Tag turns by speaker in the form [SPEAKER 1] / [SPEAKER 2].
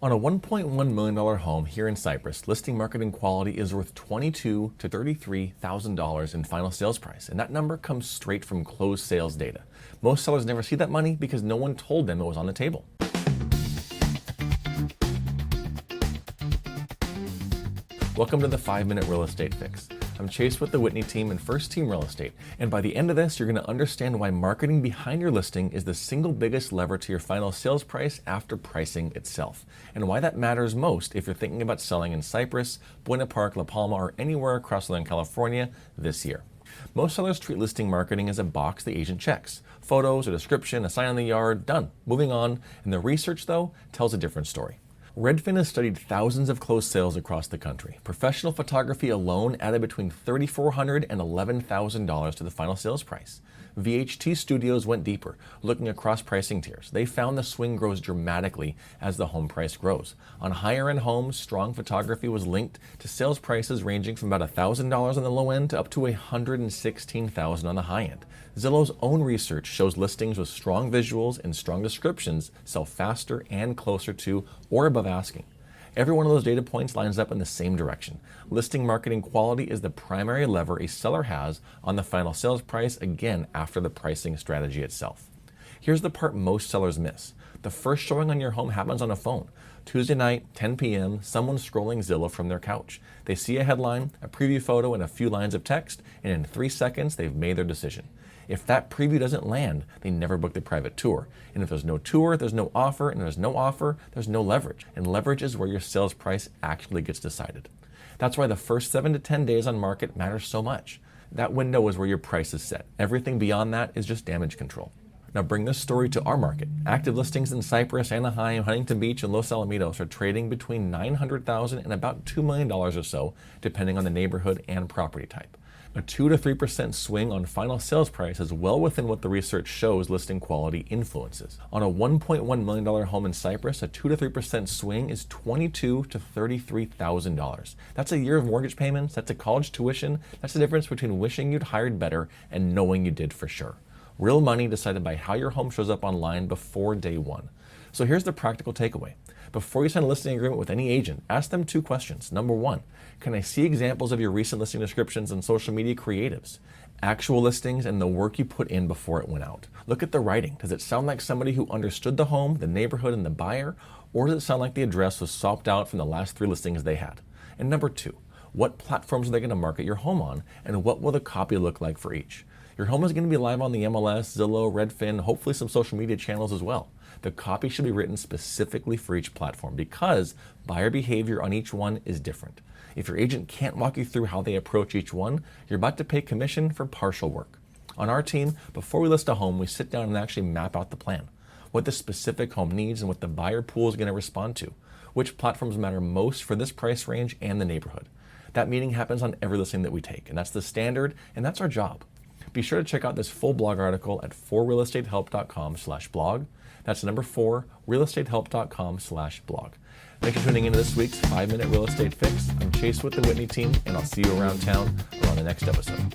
[SPEAKER 1] On a $1.1 million home here in Cypress, listing marketing quality is worth $22,000 to $33,000 in final sales price, and that number comes straight from closed sales data. Most sellers never see that money because no one told them it was on the table. Welcome to the 5-Minute Real Estate Fix. I'm Chase with the Whitney Team and First Team Real Estate, and by the end of this, you're going to understand why marketing behind your listing is the single biggest lever to your final sales price after pricing itself, and why that matters most if you're thinking about selling in Cypress, Buena Park, La Palma, or anywhere across Southern California this year. Most sellers treat listing marketing as a box the agent checks. Photos, a description, a sign on the yard, done. Moving on, and the research, though, tells a different story. Redfin has studied thousands of closed sales across the country. Professional photography alone added between $3,400 and $11,000 to the final sales price. VHT Studios went deeper, looking across pricing tiers. They found the swing grows dramatically as the home price grows. On higher-end homes, strong photography was linked to sales prices ranging from about $1,000 on the low end to up to $116,000 on the high end. Zillow's own research shows listings with strong visuals and strong descriptions sell faster and closer to or above asking. Every one of those data points lines up in the same direction. Listing marketing quality is the primary lever a seller has on the final sales price, again after the pricing strategy itself. Here's the part most sellers miss. The first showing on your home happens on a phone. Tuesday night, 10 p.m., someone's scrolling Zillow from their couch. They see a headline, a preview photo, and a few lines of text, and in 3 seconds, they've made their decision. If that preview doesn't land, they never book the private tour. And if there's no tour, there's no offer, and there's no offer, there's no leverage. And leverage is where your sales price actually gets decided. That's why the first 7 to 10 days on market matters so much. That window is where your price is set. Everything beyond that is just damage control. Now bring this story to our market. Active listings in Cypress, Anaheim, Huntington Beach, and Los Alamitos are trading between $900,000 and about $2 million or so, depending on the neighborhood and property type. A 2 to 3% swing on final sales price is well within what the research shows listing quality influences. On a $1.1 million home in Cypress, a 2 to 3% swing is $22,000 to $33,000. That's a year of mortgage payments, that's a college tuition, that's the difference between wishing you'd hired better and knowing you did for sure. Real money decided by how your home shows up online before day one. So here's the practical takeaway. Before you sign a listing agreement with any agent, ask them 2 questions. Number 1, can I see examples of your recent listing descriptions and social media creatives? Actual listings and the work you put in before it went out. Look at the writing. Does it sound like somebody who understood the home, the neighborhood, and the buyer? Or does it sound like the address was swapped out from the last 3 listings they had? And number 2, what platforms are they going to market your home on, and what will the copy look like for each? Your home is going to be live on the MLS, Zillow, Redfin, hopefully some social media channels as well. The copy should be written specifically for each platform because buyer behavior on each one is different. If your agent can't walk you through how they approach each one, you're about to pay commission for partial work. On our team, before we list a home, we sit down and actually map out the plan. What the specific home needs and what the buyer pool is going to respond to. Which platforms matter most for this price range and the neighborhood. That meeting happens on every listing that we take, and that's the standard, and that's our job. Be sure to check out this full blog article at 4realestatehelp.com/blog. That's number 4, realestatehelp.com/blog. Thanks for tuning into this week's 5-Minute Real Estate Fix. I'm Chase with the Whitney Team, and I'll see you around town or on the next episode.